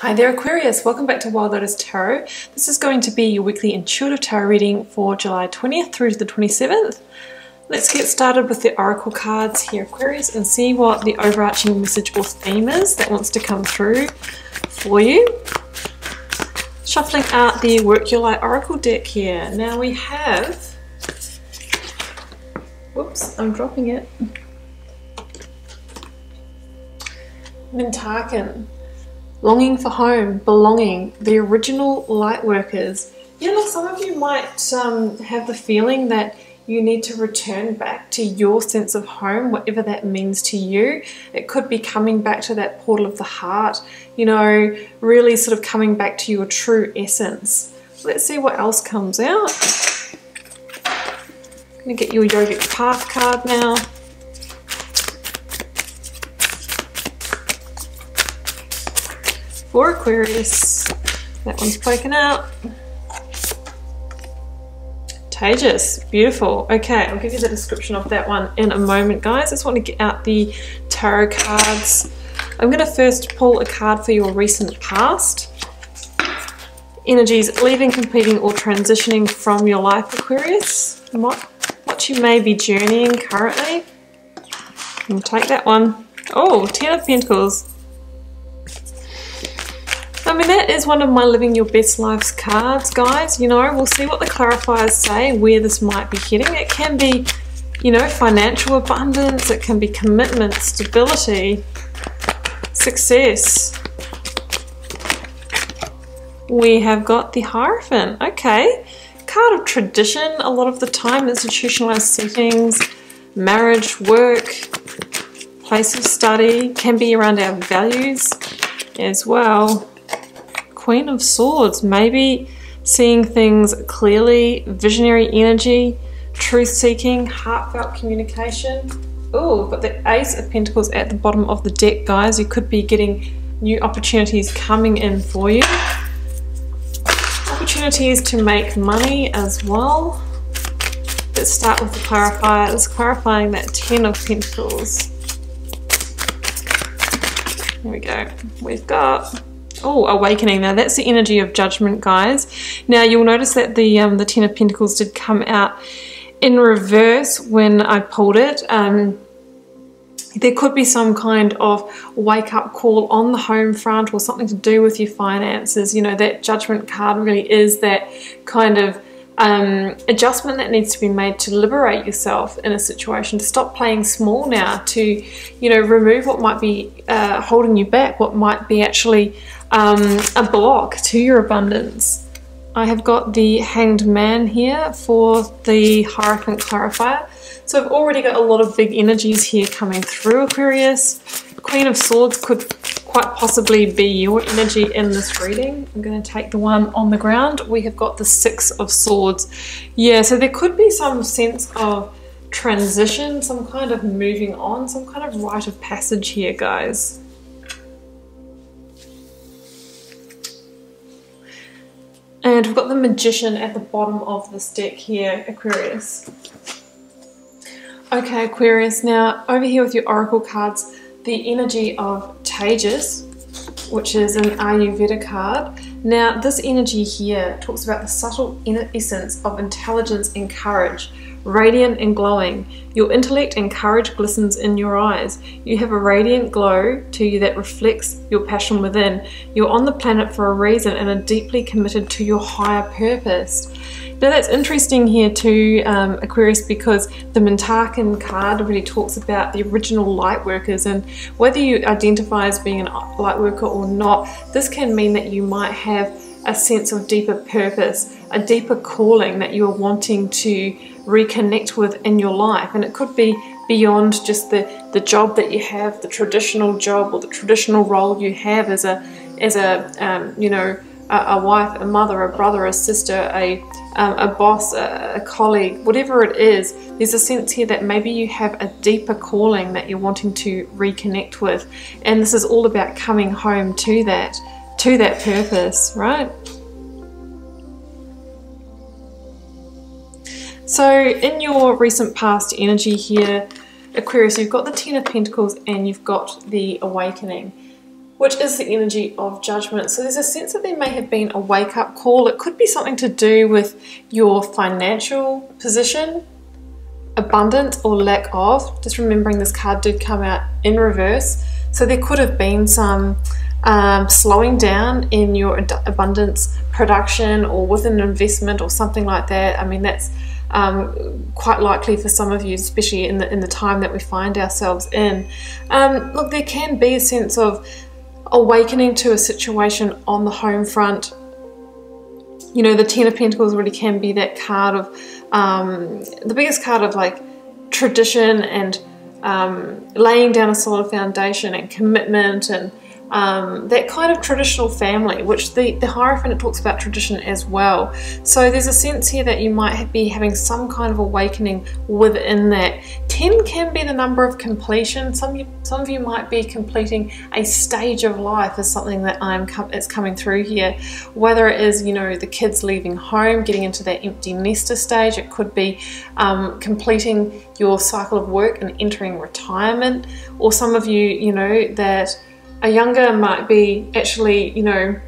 Hi there Aquarius, welcome back to Wild Lotus Tarot. This is going to be your weekly intuitive tarot reading for July 20th through to the 27th. Let's get started with the oracle cards here Aquarius and see what the overarching message or theme is that wants to come through for you. Shuffling out the Work Your Light oracle deck here. Now we have, whoops, I'm dropping it. Mintaken. Longing for home, belonging, the original light workers. You know, some of you might have the feeling that you need to return back to your sense of home, whatever that means to you. It could be coming back to that portal of the heart, you know, really sort of coming back to your true essence. Let's see what else comes out. I'm going to get your Yogic Path card now. For Aquarius, that one's poking out. Contagious, beautiful. Okay, I'll give you the description of that one in a moment, guys. I just want to get out the tarot cards. I'm going to first pull a card for your recent past. Energies leaving, completing, or transitioning from your life, Aquarius. What you may be journeying currently. We'll take that one. Oh, 10 of Pentacles. I mean, that is one of my Living Your Best Lives cards, guys. You know, we'll see what the clarifiers say, where this might be heading. It can be, you know, financial abundance. It can be commitment, stability, success. We have got the Hierophant. Okay. Card of tradition. A lot of the time, institutionalized settings, marriage, work, place of study. Can be around our values as well. Queen of Swords, maybe seeing things clearly, visionary energy, truth-seeking, heartfelt communication. Oh, we've got the Ace of Pentacles at the bottom of the deck, guys. You could be getting new opportunities coming in for you. Opportunities to make money as well. Let's start with the clarifiers, clarifying that 10 of Pentacles. Here we go. We've got... oh, awakening. Now that's the energy of judgment, guys. Now you'll notice that the 10 of Pentacles did come out in reverse when I pulled it. There could be some kind of wake-up call on the home front or something to do with your finances. You know, that judgment card really is that kind of adjustment that needs to be made to liberate yourself in a situation, to stop playing small now, to, you know, remove what might be holding you back, what might be actually a block to your abundance. I have got the Hanged Man here for the Hierophant clarifier. So I've already got a lot of big energies here coming through, Aquarius. Queen of Swords could quite possibly be your energy in this reading. I'm going to take the one on the ground. We have got the 6 of Swords. Yeah, so there could be some sense of transition, some kind of moving on, some kind of rite of passage here, guys. And we've got the Magician at the bottom of this deck here, Aquarius. Okay, Aquarius, now over here with your oracle cards, the energy of Tejas, which is an Ayurveda card. Now, this energy here talks about the subtle inner essence of intelligence and courage, radiant and glowing. Your intellect and courage glistens in your eyes. You have a radiant glow to you that reflects your passion within. You're on the planet for a reason and are deeply committed to your higher purpose. Now that's interesting here too, Aquarius, because the Mintaken card really talks about the original light workers, and whether you identify as being a light worker or not, this can mean that you might have a sense of deeper purpose, a deeper calling that you're wanting to reconnect with in your life. And it could be beyond just the job that you have, the traditional job or the traditional role you have as a you know, a wife, a mother, a brother, a sister, a boss, a colleague, whatever it is. There's a sense here that maybe you have a deeper calling that you're wanting to reconnect with, and this is all about coming home to that purpose, right? So in your recent past energy here, Aquarius, you've got the 10 of Pentacles and you've got the Awakening. which is the energy of judgment. So there's a sense that there may have been a wake-up call. It could be something to do with your financial position, abundance or lack of. Just remembering this card did come out in reverse. So there could have been some slowing down in your abundance production or with an investment or something like that. I mean, that's quite likely for some of you, especially in the time that we find ourselves in. Look, there can be a sense of awakening to a situation on the home front. You know, the Ten of Pentacles really can be that card of the biggest card of like tradition and laying down a solid foundation and commitment and that kind of traditional family, which the Hierophant, it talks about tradition as well. So there's a sense here that you might be having some kind of awakening within that. 10 can be the number of completion. Some of you might be completing a stage of life, is something that it's coming through here. Whether it is, you know, the kids leaving home, getting into that empty nester stage. It could be completing your cycle of work and entering retirement. Or some of you, you know, that a younger might be actually, you know,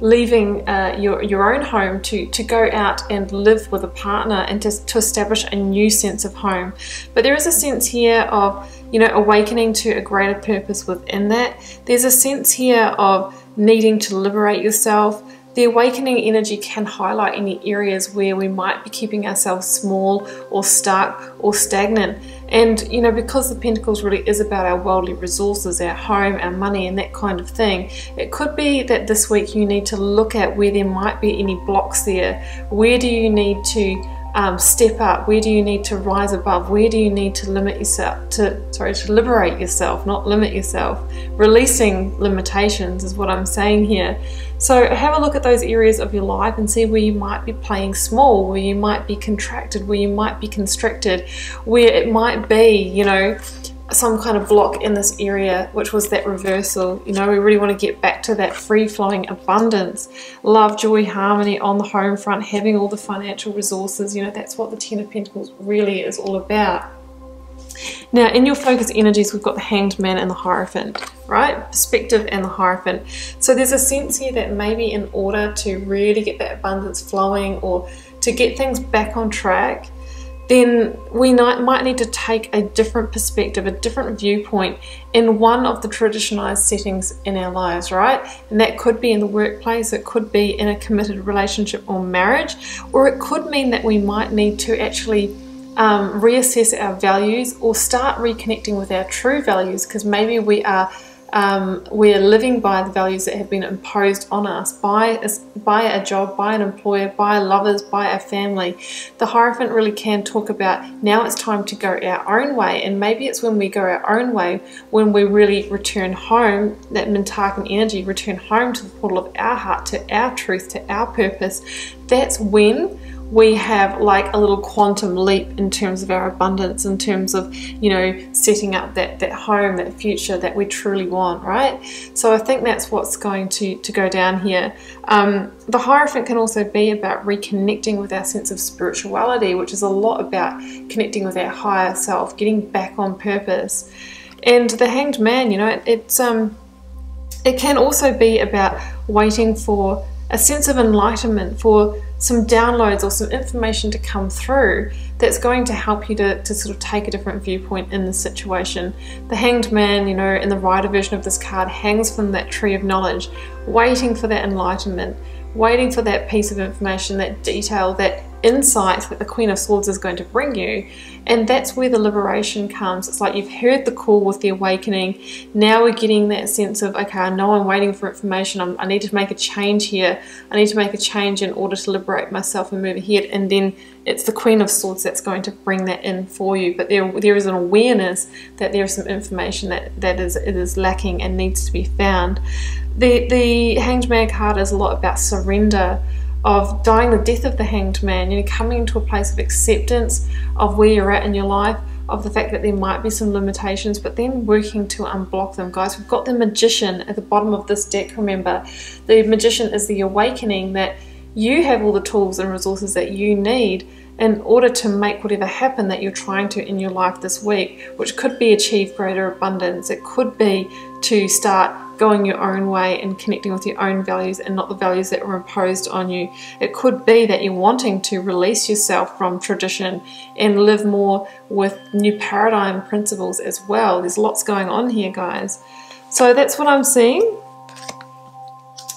leaving your own home to go out and live with a partner and to establish a new sense of home. But there is a sense here of, you know, awakening to a greater purpose within that. There's a sense here of needing to liberate yourself. The awakening energy can highlight any areas where we might be keeping ourselves small or stuck or stagnant. And, you know, because the Pentacles really is about our worldly resources, our home, our money, and that kind of thing, it could be that this week you need to look at where there might be any blocks there. Where do you need to step up? Where do you need to rise above? Where do you need to limit yourself, to liberate yourself, not limit yourself? Releasing limitations is what I'm saying here. So have a look at those areas of your life and see where you might be playing small, where you might be contracted, where you might be constricted, where it might be, you know, some kind of block in this area, which was that reversal. You know, we really want to get back to that free-flowing abundance, love, joy, harmony on the home front, having all the financial resources. You know, that's what the Ten of Pentacles really is all about. Now, in your focus energies, we've got the Hanged Man and the Hierophant, right? Perspective and the Hierophant. So there's a sense here that maybe in order to really get that abundance flowing or to get things back on track, then we might need to take a different perspective, a different viewpoint in one of the traditionalized settings in our lives, right? And that could be in the workplace, it could be in a committed relationship or marriage, or it could mean that we might need to actually reassess our values or start reconnecting with our true values, because maybe we are living by the values that have been imposed on us by a job, by an employer, by lovers, by a family. The Hierophant really can talk about now it's time to go our own way, and maybe it's when we go our own way, when we really return home, that Mintakan energy, return home to the portal of our heart, to our truth, to our purpose. That's when we have like a little quantum leap in terms of our abundance, in terms of, you know, setting up that home, that future that we truly want, right? So I think that's what's going to go down here. The Hierophant can also be about reconnecting with our sense of spirituality, which is a lot about connecting with our higher self, getting back on purpose. And the Hanged Man, you know, it can also be about waiting for a sense of enlightenment, for some downloads or some information to come through that's going to help you to sort of take a different viewpoint in the situation. The Hanged Man, you know, in the Rider version of this card, hangs from that tree of knowledge, waiting for that enlightenment, waiting for that piece of information, that detail, that insight that the Queen of Swords is going to bring you. And that's where the liberation comes. It's like you've heard the call with the awakening. Now we're getting that sense of, okay, I know I'm waiting for information. I need to make a change here. I need to make a change in order to liberate myself and move ahead. And then it's the Queen of Swords that's going to bring that in for you. But there is an awareness that there is some information that is lacking and needs to be found. The Hanged Man card is a lot about surrender, of dying the death of the Hanged Man, you know, coming into a place of acceptance of where you're at in your life, of the fact that there might be some limitations, but then working to unblock them. Guys, we've got the Magician at the bottom of this deck, remember. The Magician is the awakening that you have all the tools and resources that you need in order to make whatever happen that you're trying to in your life this week, which could be achieve greater abundance. It could be to start going your own way and connecting with your own values and not the values that were imposed on you. It could be that you're wanting to release yourself from tradition and live more with new paradigm principles as well. There's lots going on here, guys. So that's what I'm seeing.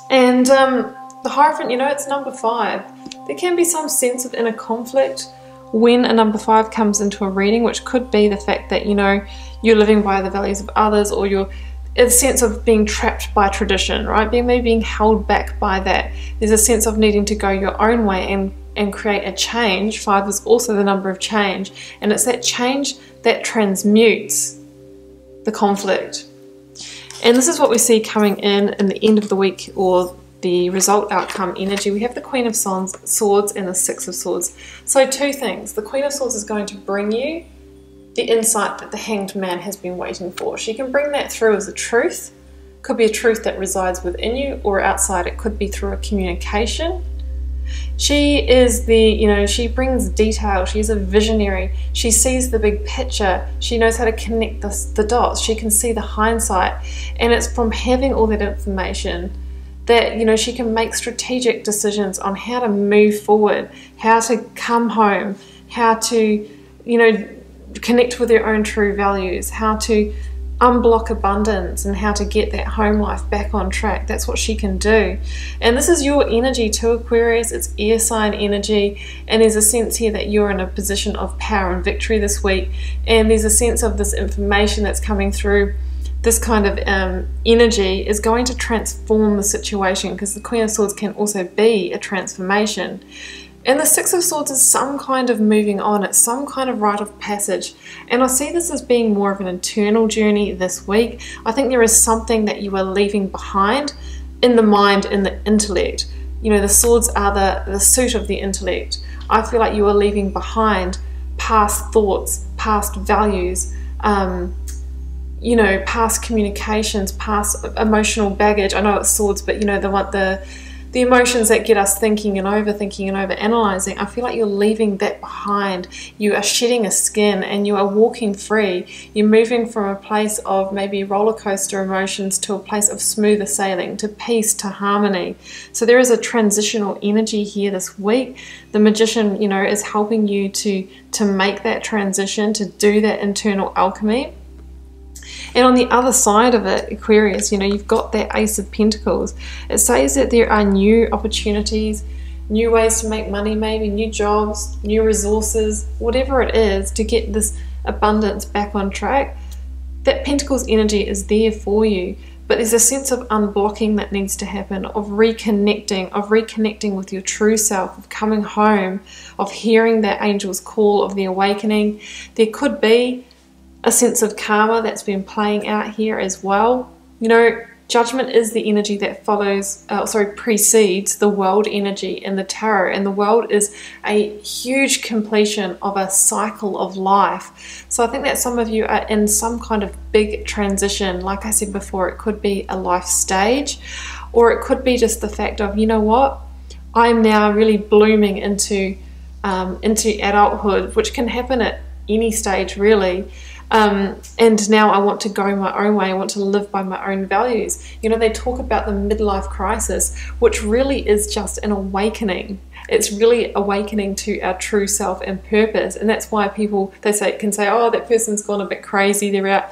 And the Hierophant, you know, it's number 5. There can be some sense of inner conflict when a number 5 comes into a reading, which could be the fact that, you know, you're living by the values of others, or you're a sense of being trapped by tradition, right? Maybe being held back by that. There's a sense of needing to go your own way and create a change. 5 is also the number of change, and it's that change that transmutes the conflict. And this is what we see coming in the end of the week, or the result outcome energy. We have the Queen of Swords and the Six of Swords. So 2 things. The Queen of Swords is going to bring you the insight that the Hanged Man has been waiting for. She can bring that through as a truth. Could be a truth that resides within you or outside. It could be through a communication. She is the, you know, she brings detail. She's a visionary. She sees the big picture. She knows how to connect the dots. She can see the hindsight. And it's from having all that information that, you know, she can make strategic decisions on how to move forward, how to come home, how to, you know, connect with your own true values, how to unblock abundance, and how to get that home life back on track. That's what she can do. And this is your energy too, Aquarius. It's air sign energy, and there's a sense here that you're in a position of power and victory this week, and there's a sense of this information that's coming through. This kind of energy is going to transform the situation, because the Queen of Swords can also be a transformation. And the Six of Swords is some kind of moving on. It's some kind of rite of passage. And I see this as being more of an internal journey this week. I think there is something that you are leaving behind in the mind, in the intellect. You know, the swords are the suit of the intellect. I feel like you are leaving behind past thoughts, past values, you know, past communications, past emotional baggage. I know it's swords, but you know, the emotions that get us thinking and overthinking and overanalyzing. I feel like you're leaving that behind. You are shedding a skin and you are walking free. You're moving from a place of maybe roller coaster emotions to a place of smoother sailing, to peace, to harmony. So there is a transitional energy here this week. The Magician, you know, is helping you to make that transition, to do that internal alchemy. And on the other side of it, Aquarius, you know, you've got that Ace of Pentacles. It says that there are new opportunities, new ways to make money, maybe new jobs, new resources, whatever it is, to get this abundance back on track. That Pentacles energy is there for you, but there's a sense of unblocking that needs to happen, of reconnecting with your true self, of coming home, of hearing that angel's call, of the awakening. There could be a sense of karma that's been playing out here as well. You know, Judgment is the energy that precedes the World energy in the tarot, and the World is a huge completion of a cycle of life. So I think that some of you are in some kind of big transition. Like I said before, it could be a life stage, or it could be just the fact of, you know what, I'm now really blooming into adulthood, which can happen at any stage really. And now I want to go my own way. I want to live by my own values. You know, they talk about the midlife crisis, which really is just an awakening. It's really awakening to our true self and purpose. And that's why people, can say, oh, that person's gone a bit crazy. They're out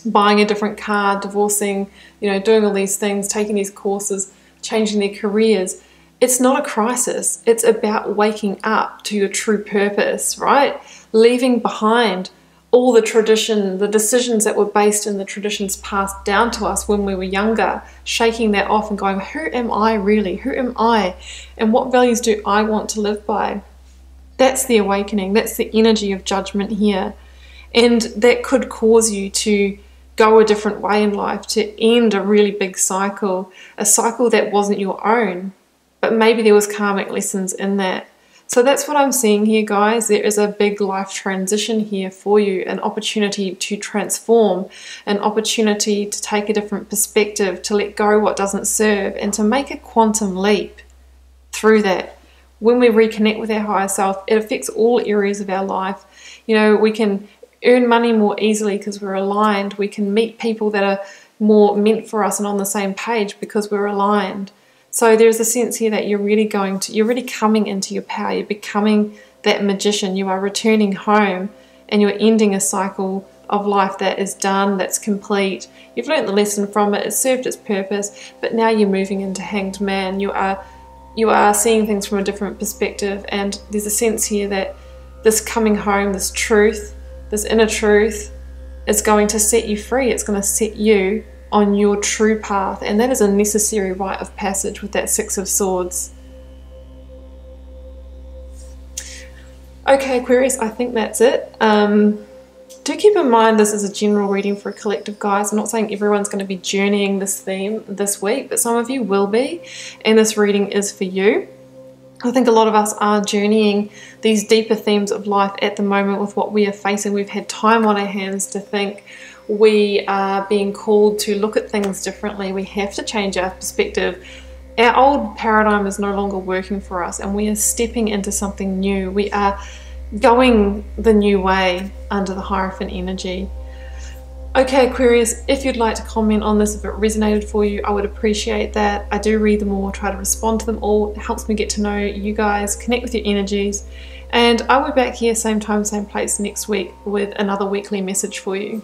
buying a different car, divorcing, you know, doing all these things, taking these courses, changing their careers. It's not a crisis. It's about waking up to your true purpose, right? Leaving behind all the tradition, the decisions that were based in the traditions passed down to us when we were younger, shaking that off and going, who am I really? Who am I? And what values do I want to live by? That's the awakening. That's the energy of Judgment here. And that could cause you to go a different way in life, to end a really big cycle, a cycle that wasn't your own, but maybe there was karmic lessons in that. So that's what I'm seeing here, guys. There is a big life transition here for you, an opportunity to transform, an opportunity to take a different perspective, to let go what doesn't serve, and to make a quantum leap through that. When we reconnect with our higher self, it affects all areas of our life. You know, we can earn money more easily because we're aligned. We can meet people that are, more meant for us and on the same page because we're aligned. So there's a sense here that you're really coming into your power. You're becoming that magician. You are returning home and you're ending a cycle of life that is done, that's complete. You've learned the lesson from it, it served its purpose, but now you're moving into Hanged Man. You are seeing things from a different perspective, and there's a sense here that this coming home, this truth, this inner truth, is going to set you free. It's going to set you on your true path, and that is a necessary rite of passage with that Six of Swords. Okay, Aquarius, I think that's it. Do keep in mind this is a general reading for a collective, guys. I'm not saying everyone's going to be journeying this theme this week, but some of you will be, and this reading is for you. I think a lot of us are journeying these deeper themes of life at the moment with what we are facing. We've had time on our hands to think. We are being called to look at things differently. We have to change our perspective. Our old paradigm is no longer working for us, and we are stepping into something new. We are going the new way under the Hierophant energy. Okay, Aquarius, if you'd like to comment on this, if it resonated for you, I would appreciate that. I do read them all, try to respond to them all. It helps me get to know you guys, connect with your energies, and I will be back here same time, same place next week with another weekly message for you.